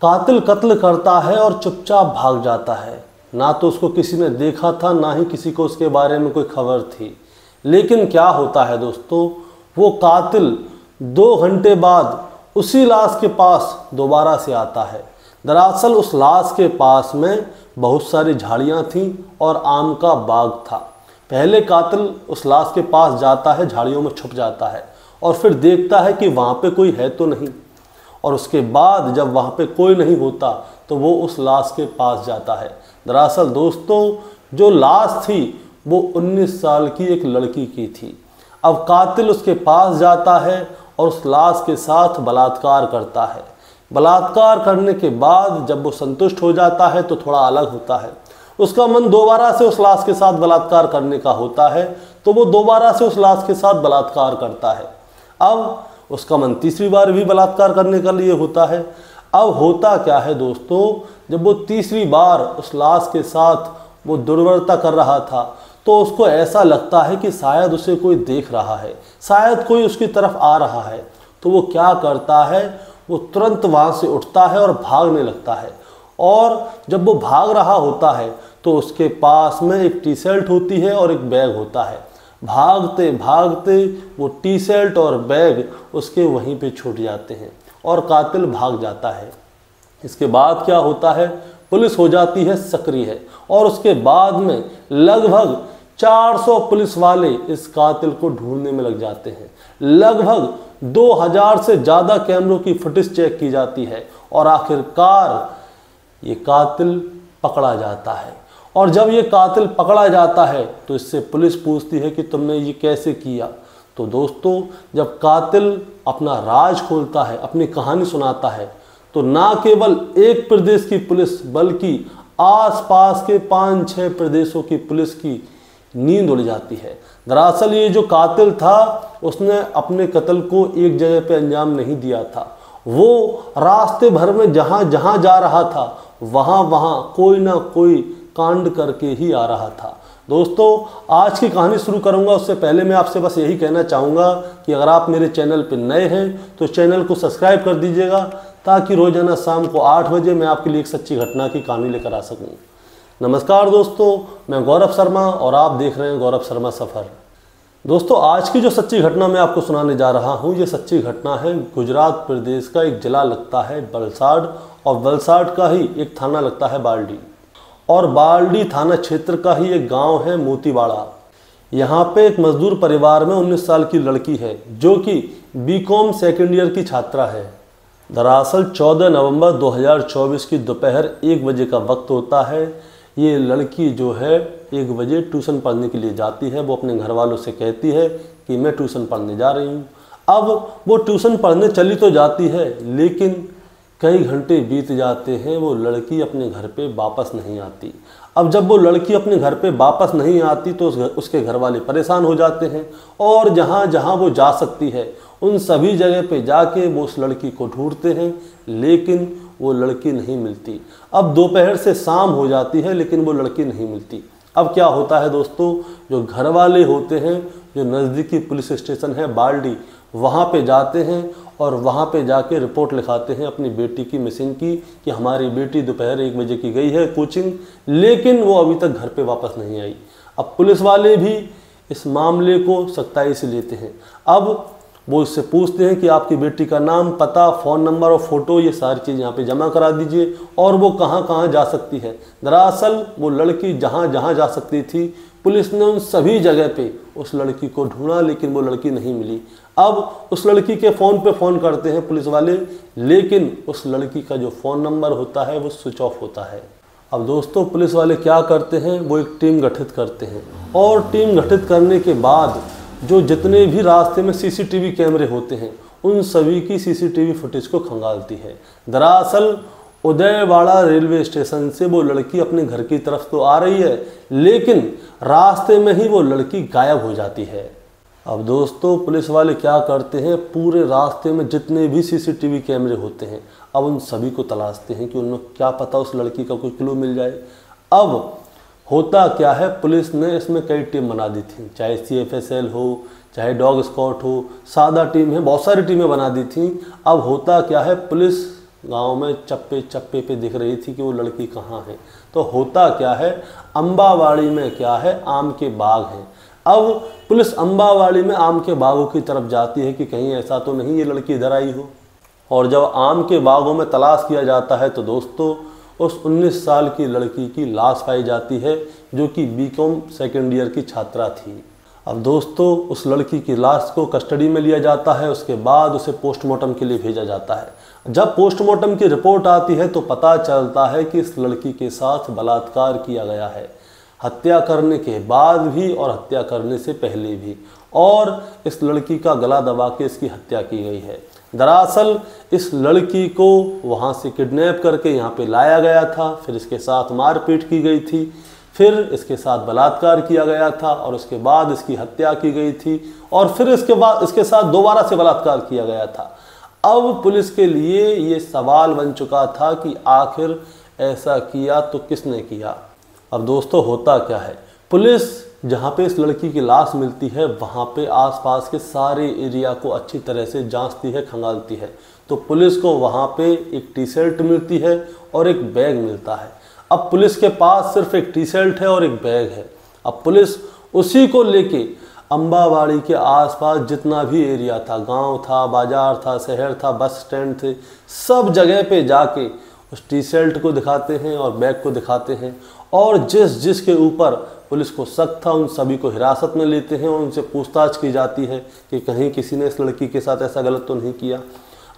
कातिल कत्ल करता है और चुपचाप भाग जाता है। ना तो उसको किसी ने देखा था, ना ही किसी को उसके बारे में कोई खबर थी। लेकिन क्या होता है दोस्तों, वो कातिल 2 घंटे बाद उसी लाश के पास दोबारा से आता है। दरअसल उस लाश के पास में बहुत सारी झाड़ियाँ थीं और आम का बाग था। पहले कातिल उस लाश के पास जाता है, झाड़ियों में छुप जाता है और फिर देखता है कि वहाँ पे कोई है तो नहीं, और उसके बाद जब वहाँ पे कोई नहीं होता तो वो उस लाश के पास जाता है। दरअसल दोस्तों, जो लाश थी वो 19 साल की एक लड़की की थी। अब कातिल उसके पास जाता है और उस लाश के साथ बलात्कार करता है। बलात्कार करने के बाद जब वो संतुष्ट हो जाता है तो थोड़ा अलग होता है। उसका मन दोबारा से उस लाश के साथ बलात्कार करने का होता है, तो वो दोबारा से उस लाश के साथ बलात्कार करता है। अब उसका मन तीसरी बार भी बलात्कार करने के लिए होता है। अब होता क्या है दोस्तों, जब वो तीसरी बार उस लाश के साथ वो दुर्व्यवहार कर रहा था तो उसको ऐसा लगता है कि शायद उसे कोई देख रहा है, शायद कोई उसकी तरफ आ रहा है। तो वो क्या करता है, वो तुरंत वहाँ से उठता है और भागने लगता है। और जब वो भाग रहा होता है तो उसके पास में एक टी शर्ट होती है और एक बैग होता है। भागते भागते वो टी शर्ट और बैग उसके वहीं पे छूट जाते हैं और कातिल भाग जाता है। इसके बाद क्या होता है, पुलिस हो जाती है सक्रिय और उसके बाद में लगभग 400 पुलिस वाले इस कातिल को ढूंढने में लग जाते हैं। लगभग 2000 से ज़्यादा कैमरों की फुटेज चेक की जाती है और आखिरकार ये कातिल पकड़ा जाता है। और जब ये कातिल पकड़ा जाता है तो इससे पुलिस पूछती है कि तुमने ये कैसे किया। तो दोस्तों, जब कातिल अपना राज खोलता है, अपनी कहानी सुनाता है, तो ना केवल एक प्रदेश की पुलिस बल्कि आसपास के 5-6 प्रदेशों की पुलिस की नींद उड़ जाती है। दरअसल ये जो कातिल था उसने अपने कत्ल को एक जगह पे अंजाम नहीं दिया था। वो रास्ते भर में जहाँ जहाँ जा रहा था वहाँ वहाँ कोई ना कोई कांड करके ही आ रहा था। दोस्तों, आज की कहानी शुरू करूंगा उससे पहले मैं आपसे बस यही कहना चाहूँगा कि अगर आप मेरे चैनल पर नए हैं तो चैनल को सब्सक्राइब कर दीजिएगा, ताकि रोजाना शाम को 8 बजे मैं आपके लिए एक सच्ची घटना की कहानी लेकर आ सकूं। नमस्कार दोस्तों, मैं गौरव शर्मा और आप देख रहे हैं गौरव शर्मा सफ़र। दोस्तों, आज की जो सच्ची घटना मैं आपको सुनाने जा रहा हूं, ये सच्ची घटना है गुजरात प्रदेश का एक जिला लगता है वलसाड, और वलसाड का ही एक थाना लगता है बाल्डी, और बाल्डी थाना क्षेत्र का ही एक गाँव है मोतीवाड़ा। यहाँ पे एक मजदूर परिवार में 19 साल की लड़की है जो कि बीकॉम सेकेंड ईयर की छात्रा है। दरअसल 14 नवंबर 2024 की दोपहर 1 बजे का वक्त होता है। ये लड़की जो है 1 बजे ट्यूशन पढ़ने के लिए जाती है। वो अपने घर वालों से कहती है कि मैं ट्यूशन पढ़ने जा रही हूँ। अब वो ट्यूशन पढ़ने चली तो जाती है, लेकिन कई घंटे बीत जाते हैं, वो लड़की अपने घर पे वापस नहीं आती। अब जब वो लड़की अपने घर पे वापस नहीं आती तो उसके घर वाले परेशान हो जाते हैं और जहाँ जहाँ वो जा सकती है उन सभी जगह पे जाके वो उस लड़की को ढूंढते हैं, लेकिन वो लड़की नहीं मिलती। अब दोपहर से शाम हो जाती है लेकिन वो लड़की नहीं मिलती। अब क्या होता है दोस्तों, जो घर वाले होते हैं, जो नज़दीकी पुलिस स्टेशन है बाल्डी, वहाँ पे जाते हैं और वहाँ पे जाके रिपोर्ट लिखाते हैं अपनी बेटी की मिसिंग की, कि हमारी बेटी दोपहर 1 बजे की गई है कोचिंग, लेकिन वो अभी तक घर पे वापस नहीं आई। अब पुलिस वाले भी इस मामले को सख्ताई से लेते हैं। अब वो इससे पूछते हैं कि आपकी बेटी का नाम, पता, फ़ोन नंबर और फ़ोटो, ये सारी चीज़ यहाँ पे जमा करा दीजिए और वो कहाँ कहाँ जा सकती है। दरअसल वो लड़की जहाँ जहाँ जा सकती थी, पुलिस ने उन सभी जगह पे उस लड़की को ढूंढा, लेकिन वो लड़की नहीं मिली। अब उस लड़की के फ़ोन पे फ़ोन करते हैं पुलिस वाले, लेकिन उस लड़की का जो फ़ोन नंबर होता है वो स्विच ऑफ होता है। अब दोस्तों, पुलिस वाले क्या करते हैं, वो एक टीम गठित करते हैं और टीम गठित करने के बाद जो जितने भी रास्ते में सीसीटीवी कैमरे होते हैं उन सभी की सीसीटीवी फुटेज को खंगालती है। दरअसल उदयवाड़ा रेलवे स्टेशन से वो लड़की अपने घर की तरफ तो आ रही है, लेकिन रास्ते में ही वो लड़की गायब हो जाती है। अब दोस्तों, पुलिस वाले क्या करते हैं, पूरे रास्ते में जितने भी सीसीटीवी कैमरे होते हैं अब उन सभी को तलाशते हैं कि उनमें क्या पता उस लड़की का कोई क्लू मिल जाए। अब होता क्या है, पुलिस ने इसमें कई टीम बना दी थी, चाहे CFSL हो, चाहे डॉग स्क्वाड हो, सादा टीम है, बहुत सारी टीमें बना दी थी। अब होता क्या है, पुलिस गांव में चप्पे चप्पे पे दिख रही थी कि वो लड़की कहाँ है। तो होता क्या है, अम्बावाड़ी में क्या है, आम के बाग हैं। अब पुलिस अम्बावाड़ी में आम के बागों की तरफ जाती है कि कहीं ऐसा तो नहीं ये लड़की इधर आई हो। और जब आम के बागों में तलाश किया जाता है तो दोस्तों उस 19 साल की लड़की की लाश पाई जाती है, जो कि बीकॉम सेकेंड ईयर की छात्रा थी। अब दोस्तों उस लड़की की लाश को कस्टडी में लिया जाता है, उसके बाद उसे पोस्टमार्टम के लिए भेजा जाता है। जब पोस्टमार्टम की रिपोर्ट आती है तो पता चलता है कि इस लड़की के साथ बलात्कार किया गया है, हत्या करने के बाद भी और हत्या करने से पहले भी, और इस लड़की का गला दबा के इसकी हत्या की गई है। दरअसल इस लड़की को वहाँ से किडनैप करके यहाँ पे लाया गया था, फिर इसके साथ मारपीट की गई थी, फिर इसके साथ बलात्कार किया गया था और उसके बाद इसकी हत्या की गई थी, और फिर इसके बाद इसके साथ दोबारा से बलात्कार किया गया था। अब पुलिस के लिए ये सवाल बन चुका था कि आखिर ऐसा किया तो किसने किया। अब दोस्तों होता क्या है, पुलिस जहाँ पे इस लड़की की लाश मिलती है वहाँ पे आसपास के सारे एरिया को अच्छी तरह से जांचती है, खंगालती है। तो पुलिस को वहाँ पे एक टी शर्ट मिलती है और एक बैग मिलता है। अब पुलिस के पास सिर्फ एक टी शर्ट है और एक बैग है। अब पुलिस उसी को लेके अम्बावाड़ी के आसपास जितना भी एरिया था, गांव था, बाजार था, शहर था, बस स्टैंड थे, सब जगह पे जाके उस टी शर्ट को दिखाते हैं और बैग को दिखाते हैं, और जिसके ऊपर पुलिस को शक था उन सभी को हिरासत में लेते हैं और उनसे पूछताछ की जाती है कि कहीं किसी ने इस लड़की के साथ ऐसा गलत तो नहीं किया।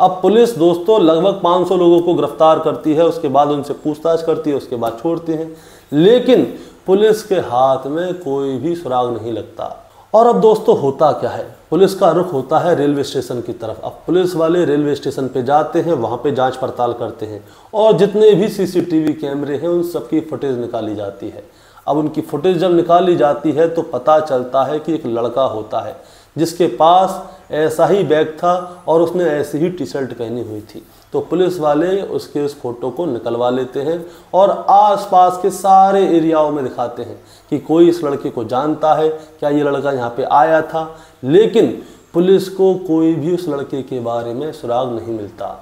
अब पुलिस दोस्तों लगभग 500 लोगों को गिरफ्तार करती है, उसके बाद उनसे पूछताछ करती है, उसके बाद छोड़ती हैं, लेकिन पुलिस के हाथ में कोई भी सुराग नहीं लगता। और अब दोस्तों होता क्या है, पुलिस का रुख होता है रेलवे स्टेशन की तरफ। अब पुलिस वाले रेलवे स्टेशन पे जाते हैं, वहाँ पे जांच पड़ताल करते हैं और जितने भी सीसीटीवी कैमरे हैं उन सबकी फुटेज निकाली जाती है। अब उनकी फुटेज जब निकाली जाती है तो पता चलता है कि एक लड़का होता है जिसके पास ऐसा ही बैग था और उसने ऐसी ही टी शर्ट पहनी हुई थी। तो पुलिस वाले उसके उस फोटो को निकलवा लेते हैं और आसपास के सारे एरियाओं में दिखाते हैं कि कोई इस लड़के को जानता है, क्या ये लड़का यहाँ पे आया था, लेकिन पुलिस को कोई भी उस लड़के के बारे में सुराग नहीं मिलता।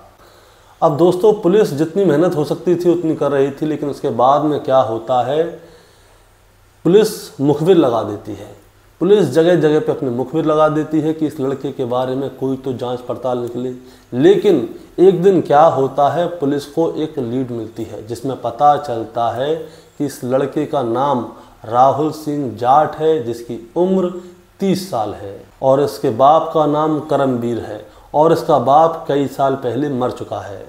अब दोस्तों पुलिस जितनी मेहनत हो सकती थी उतनी कर रही थी, लेकिन उसके बाद में क्या होता है, पुलिस मुखबिर लगा देती है। पुलिस जगह जगह पे अपने मुखबिर लगा देती है कि इस लड़के के बारे में कोई तो जांच पड़ताल निकले। लेकिन एक दिन क्या होता है, पुलिस को एक लीड मिलती है जिसमें पता चलता है कि इस लड़के का नाम राहुल सिंह जाट है, जिसकी उम्र 30 साल है, और इसके बाप का नाम करमवीर है, और इसका बाप कई साल पहले मर चुका है।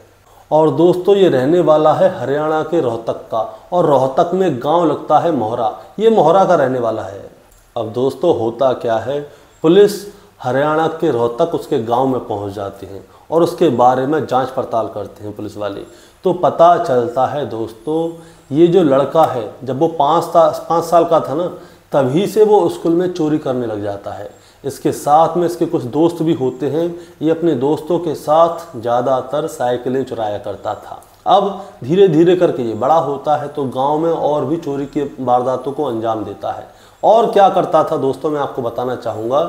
और दोस्तों ये रहने वाला है हरियाणा के रोहतक का, और रोहतक में गांव लगता है मोहरा, ये मोहरा का रहने वाला है। अब दोस्तों होता क्या है, पुलिस हरियाणा के रोहतक उसके गांव में पहुंच जाती है और उसके बारे में जांच पड़ताल करते हैं पुलिस वाले। तो पता चलता है दोस्तों ये जो लड़का है, जब वो 5 साल का था ना, तभी से वो स्कूल में चोरी करने लग जाता है। इसके साथ में इसके कुछ दोस्त भी होते हैं, ये अपने दोस्तों के साथ ज़्यादातर साइकिलें चुराया करता था। अब धीरे धीरे करके ये बड़ा होता है तो गांव में और भी चोरी के वारदातों को अंजाम देता है। और क्या करता था दोस्तों, मैं आपको बताना चाहूँगा,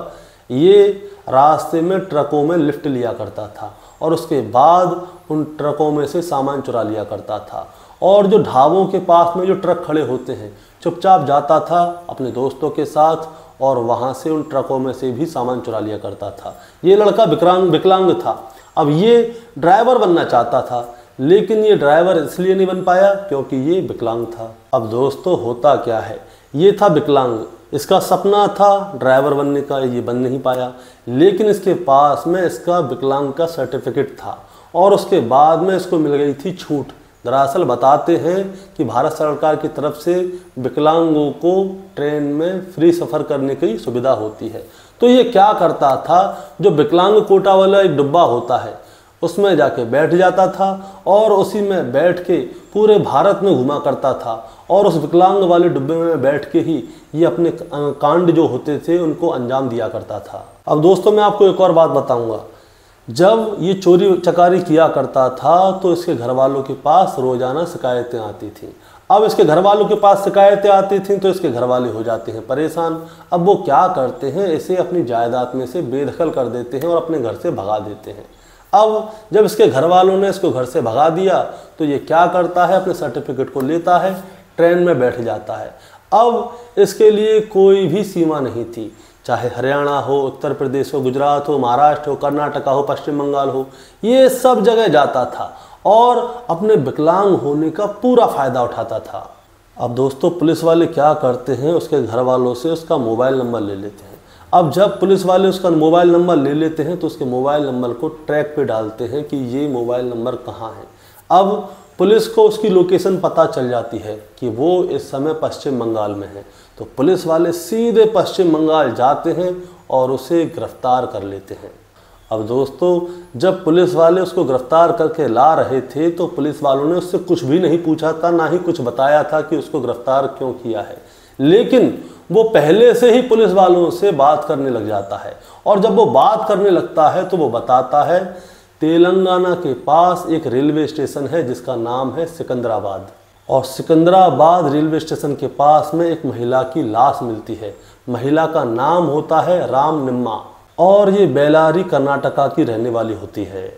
ये रास्ते में ट्रकों में लिफ्ट लिया करता था और उसके बाद उन ट्रकों में से सामान चुरा लिया करता था, और जो ढाबों के पास में जो ट्रक खड़े होते हैं चुपचाप जाता था अपने दोस्तों के साथ और वहाँ से उन ट्रकों में से भी सामान चुरा लिया करता था। ये लड़का विकलांग था। अब ये ड्राइवर बनना चाहता था, लेकिन ये ड्राइवर इसलिए नहीं बन पाया क्योंकि ये विकलांग था। अब दोस्तों होता क्या है, ये था विकलांग, इसका सपना था ड्राइवर बनने का, ये बन नहीं पाया, लेकिन इसके पास में इसका विकलांग का सर्टिफिकेट था और उसके बाद में इसको मिल गई थी छूट। दरअसल बताते हैं कि भारत सरकार की तरफ से विकलांगों को ट्रेन में फ्री सफ़र करने की सुविधा होती है। तो ये क्या करता था, जो विकलांग कोटा वाला एक डिब्बा होता है उसमें जाके बैठ जाता था और उसी में बैठ के पूरे भारत में घुमा करता था, और उस विकलांग वाले डिब्बे में बैठ के ही ये अपने कांड जो होते थे उनको अंजाम दिया करता था। अब दोस्तों मैं आपको एक और बात बताऊंगा, जब ये चोरी चकारी किया करता था तो इसके घर वालों के पास रोजाना शिकायतें आती थीं। अब इसके घर वालों के पास शिकायतें आती थीं तो इसके घर वाले हो जाते हैं परेशान। अब वो क्या करते हैं, इसे अपनी जायदाद में से बेदखल कर देते हैं और अपने घर से भगा देते हैं। अब जब इसके घर वालों ने इसको घर से भगा दिया तो ये क्या करता है, अपने सर्टिफिकेट को लेता है, ट्रेन में बैठ जाता है। अब इसके लिए कोई भी सीमा नहीं थी, चाहे हरियाणा हो, उत्तर प्रदेश हो, गुजरात हो, महाराष्ट्र हो, कर्नाटका हो, पश्चिम बंगाल हो, ये सब जगह जाता था और अपने विकलांग होने का पूरा फ़ायदा उठाता था। अब दोस्तों पुलिस वाले क्या करते हैं, उसके घर वालों से उसका मोबाइल नंबर ले लेते हैं। अब जब पुलिस वाले उसका मोबाइल नंबर ले लेते हैं तो उसके मोबाइल नंबर को ट्रैक पे डालते हैं कि ये मोबाइल नंबर कहाँ है। अब पुलिस को उसकी लोकेशन पता चल जाती है कि वो इस समय पश्चिम बंगाल में है, तो पुलिस वाले सीधे पश्चिम बंगाल जाते हैं और उसे गिरफ्तार कर लेते हैं। अब दोस्तों जब पुलिस वाले उसको गिरफ्तार करके ला रहे थे तो पुलिस वालों ने उससे कुछ भी नहीं पूछा था, ना ही कुछ बताया था कि उसको गिरफ्तार क्यों किया है, लेकिन वो पहले से ही पुलिस वालों से बात करने लग जाता है। और जब वो बात करने लगता है तो वो बताता है तेलंगाना के पास एक रेलवे स्टेशन है जिसका नाम है सिकंदराबाद, और सिकंदराबाद रेलवे स्टेशन के पास में एक महिला की लाश मिलती है। महिला का नाम होता है राम निम्मा और ये बेलारी कर्नाटका की रहने वाली होती है।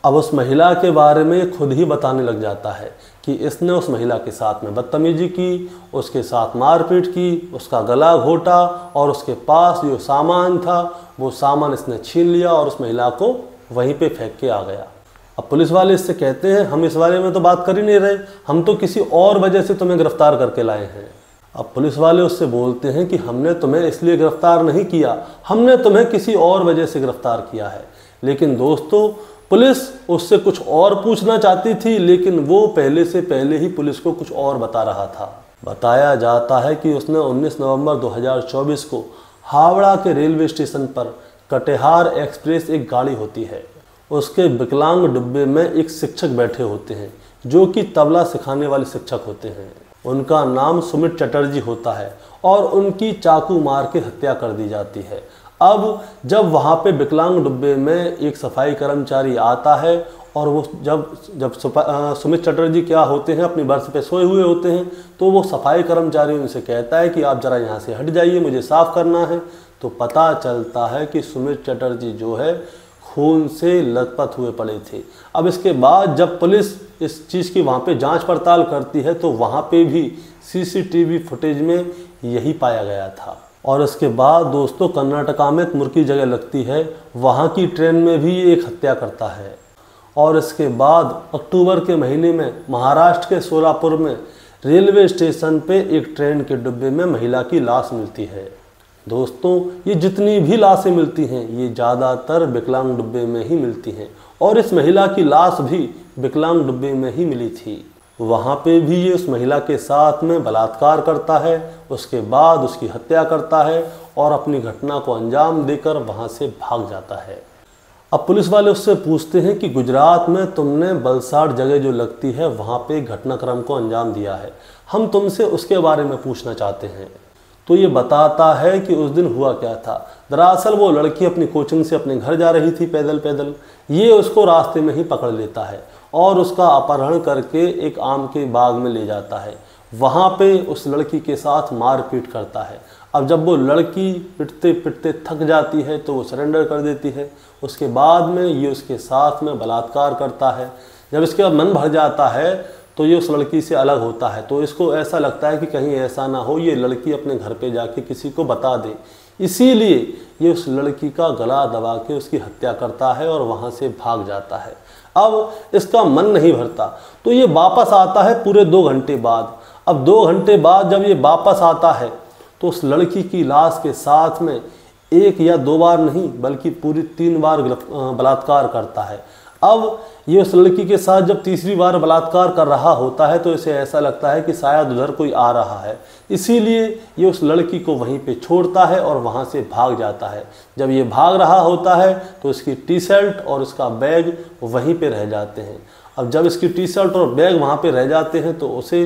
अब उस महिला के बारे में खुद ही बताने लग जाता है कि इसने उस महिला के साथ में बदतमीजी की, उसके साथ मारपीट की, उसका गला घोटा और उसके पास जो सामान था वो सामान इसने छीन लिया और उस महिला को वहीं पे फेंक के आ गया। अब पुलिस वाले इससे कहते हैं हम इस बारे में तो बात कर ही नहीं रहे, हम तो किसी और वजह से तुम्हें गिरफ्तार करके लाए हैं। अब पुलिस वाले उससे बोलते हैं कि हमने तुम्हें इसलिए गिरफ्तार नहीं किया, हमने तुम्हें किसी और वजह से गिरफ्तार किया है। लेकिन दोस्तों पुलिस उससे कुछ और पूछना चाहती थी, लेकिन वो पहले से पहले ही पुलिस को कुछ और बता रहा था। बताया जाता है कि उसने 19 नवंबर 2024 को हावड़ा के रेलवे स्टेशन पर कटिहार एक्सप्रेस एक गाड़ी होती है, उसके विकलांग डिब्बे में एक शिक्षक बैठे होते हैं जो कि तबला सिखाने वाले शिक्षक होते हैं। उनका नाम सुमित चटर्जी होता है और उनकी चाकू मार के हत्या कर दी जाती है। अब जब वहाँ पे विकलांग डिब्बे में एक सफाई कर्मचारी आता है और वो जब सुमित चटर्जी क्या होते हैं अपनी बर्थ पे सोए हुए होते हैं, तो वो सफाई कर्मचारी उनसे कहता है कि आप ज़रा यहाँ से हट जाइए, मुझे साफ़ करना है। तो पता चलता है कि सुमित चटर्जी जो है खून से लथपथ हुए पड़े थे। अब इसके बाद जब पुलिस इस चीज़ की वहाँ पे जांच पड़ताल करती है तो वहाँ पे भी सीसीटीवी फुटेज में यही पाया गया था। और इसके बाद दोस्तों कर्नाटका में एक मुर्की जगह लगती है, वहाँ की ट्रेन में भी ये एक हत्या करता है। और इसके बाद अक्टूबर के महीने में महाराष्ट्र के सोलापुर में रेलवे स्टेशन पे एक ट्रेन के डिब्बे में महिला की लाश मिलती है। दोस्तों ये जितनी भी लाशें मिलती हैं ये ज़्यादातर विकलांग डिब्बे में ही मिलती हैं, और इस महिला की लाश भी विकलांग डिब्बे में ही मिली थी। वहाँ पे भी ये उस महिला के साथ में बलात्कार करता है, उसके बाद उसकी हत्या करता है और अपनी घटना को अंजाम देकर वहाँ से भाग जाता है। अब पुलिस वाले उससे पूछते हैं कि गुजरात में तुमने वलसाड़ जगह जो लगती है वहाँ पे घटनाक्रम को अंजाम दिया है, हम तुमसे उसके बारे में पूछना चाहते हैं। तो ये बताता है कि उस दिन हुआ क्या था। दरअसल वो लड़की अपनी कोचिंग से अपने घर जा रही थी पैदल पैदल, ये उसको रास्ते में ही पकड़ लेता है और उसका अपहरण करके एक आम के बाग में ले जाता है। वहाँ पे उस लड़की के साथ मारपीट करता है। अब जब वो लड़की पिटते पिटते थक जाती है तो वो सरेंडर कर देती है। उसके बाद में ये उसके साथ में बलात्कार करता है। जब इसके बाद मन भर जाता है तो ये उस लड़की से अलग होता है, तो इसको ऐसा लगता है कि कहीं ऐसा ना हो ये लड़की अपने घर पे जाके किसी को बता दे, इसीलिए ये उस लड़की का गला दबा के उसकी हत्या करता है और वहाँ से भाग जाता है। अब इसका मन नहीं भरता तो ये वापस आता है पूरे 2 घंटे बाद। अब 2 घंटे बाद जब ये वापस आता है तो उस लड़की की लाश के साथ में 1 या 2 बार नहीं बल्कि पूरी 3 बार बलात्कार करता है। अब ये उस लड़की के साथ जब तीसरी बार बलात्कार कर रहा होता है तो इसे ऐसा लगता है कि शायद उधर कोई आ रहा है, इसीलिए ये उस लड़की को वहीं पे छोड़ता है और वहाँ से भाग जाता है। जब ये भाग रहा होता है तो इसकी टी शर्ट और उसका बैग वहीं पे रह जाते हैं। अब जब इसकी टी शर्ट और बैग वहाँ पे रह जाते हैं तो उसे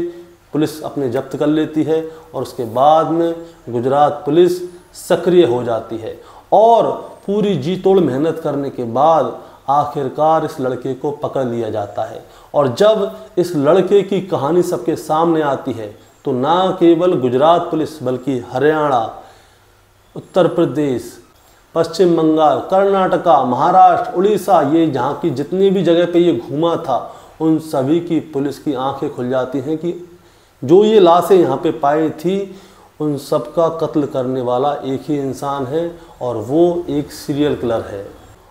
पुलिस अपने जब्त कर लेती है और उसके बाद में गुजरात पुलिस सक्रिय हो जाती है और पूरी जी तोड़ मेहनत करने के बाद आखिरकार इस लड़के को पकड़ लिया जाता है। और जब इस लड़के की कहानी सबके सामने आती है तो ना केवल गुजरात पुलिस बल्कि हरियाणा, उत्तर प्रदेश, पश्चिम बंगाल, कर्नाटका, महाराष्ट्र, उड़ीसा, ये जहाँ की जितनी भी जगह पे ये घूमा था उन सभी की पुलिस की आंखें खुल जाती हैं कि जो ये लाशें यहाँ पे पाई थी उन सब का कत्ल करने वाला एक ही इंसान है और वो एक सीरियल किलर है।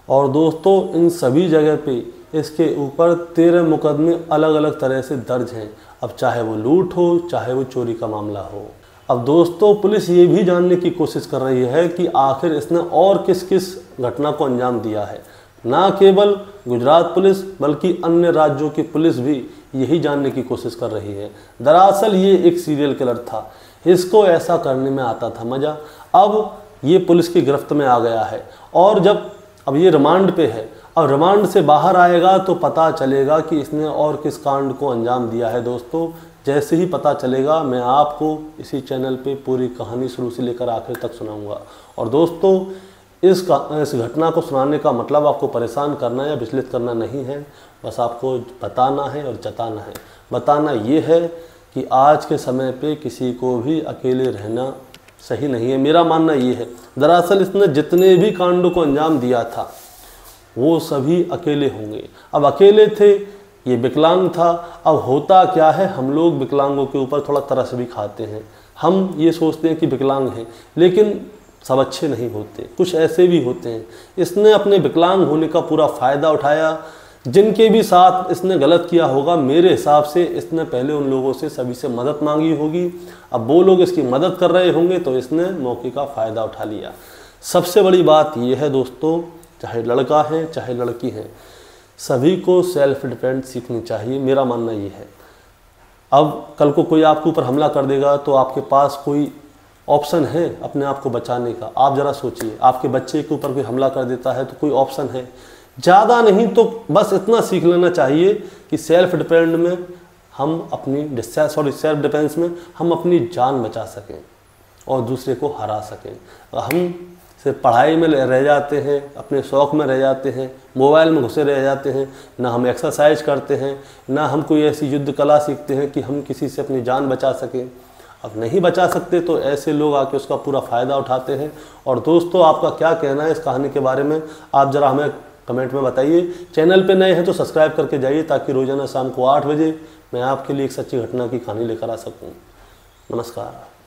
और दोस्तों इन सभी जगह पे इसके ऊपर 13 मुकदमे अलग अलग तरह से दर्ज हैं। अब चाहे वो लूट हो चाहे वो चोरी का मामला हो। अब दोस्तों पुलिस ये भी जानने की कोशिश कर रही है कि आखिर इसने और किस किस घटना को अंजाम दिया है। ना केवल गुजरात पुलिस बल्कि अन्य राज्यों की पुलिस भी यही जानने की कोशिश कर रही है। दरअसल ये एक सीरियल किलर था, इसको ऐसा करने में आता था मज़ा। अब ये पुलिस की गिरफ्त में आ गया है और जब अब ये रिमांड पे है, अब रिमांड से बाहर आएगा तो पता चलेगा कि इसने और किस कांड को अंजाम दिया है। दोस्तों जैसे ही पता चलेगा मैं आपको इसी चैनल पे पूरी कहानी शुरू से लेकर आखिर तक सुनाऊंगा। और दोस्तों इस घटना को सुनाने का मतलब आपको परेशान करना या विचलित करना नहीं है, बस आपको बताना है और जताना है। बताना ये है कि आज के समय पे किसी को भी अकेले रहना सही नहीं है, मेरा मानना ये है। दरअसल इसने जितने भी कांडों को अंजाम दिया था वो सभी अकेले होंगे। अब अकेले थे, ये विकलांग था। अब होता क्या है, हम लोग विकलांगों के ऊपर थोड़ा तरस भी खाते हैं। हम ये सोचते हैं कि विकलांग हैं, लेकिन सब अच्छे नहीं होते, कुछ ऐसे भी होते हैं। इसने अपने विकलांग होने का पूरा फ़ायदा उठाया। जिनके भी साथ इसने गलत किया होगा, मेरे हिसाब से इसने पहले उन लोगों से सभी से मदद मांगी होगी। अब वो लोग इसकी मदद कर रहे होंगे तो इसने मौके का फ़ायदा उठा लिया। सबसे बड़ी बात यह है दोस्तों, चाहे लड़का है चाहे लड़की है, सभी को सेल्फ डिफेंस सीखनी चाहिए, मेरा मानना ये है। अब कल को कोई आपके ऊपर हमला कर देगा तो आपके पास कोई ऑप्शन है अपने आप को बचाने का। आप ज़रा सोचिए, आपके बच्चे के ऊपर कोई हमला कर देता है तो कोई ऑप्शन है? ज़्यादा नहीं तो बस इतना सीख लेना चाहिए कि सेल्फ डिफेंस में हम अपनी सेल्फ डिफेंस में हम अपनी जान बचा सकें और दूसरे को हरा सकें। हम सिर्फ पढ़ाई में रह जाते हैं, अपने शौक़ में रह जाते हैं, मोबाइल में घुसे रह जाते हैं, ना हम एक्सरसाइज करते हैं, ना हम कोई ऐसी युद्ध कला सीखते हैं कि हम किसी से अपनी जान बचा सकें। अब नहीं बचा सकते तो ऐसे लोग आके उसका पूरा फ़ायदा उठाते हैं। और दोस्तों आपका क्या कहना है इस कहानी के बारे में, आप ज़रा हमें कमेंट में बताइए। चैनल पे नए हैं तो सब्सक्राइब करके जाइए ताकि रोज़ाना शाम को 8 बजे मैं आपके लिए एक सच्ची घटना की कहानी लेकर आ सकूं। नमस्कार।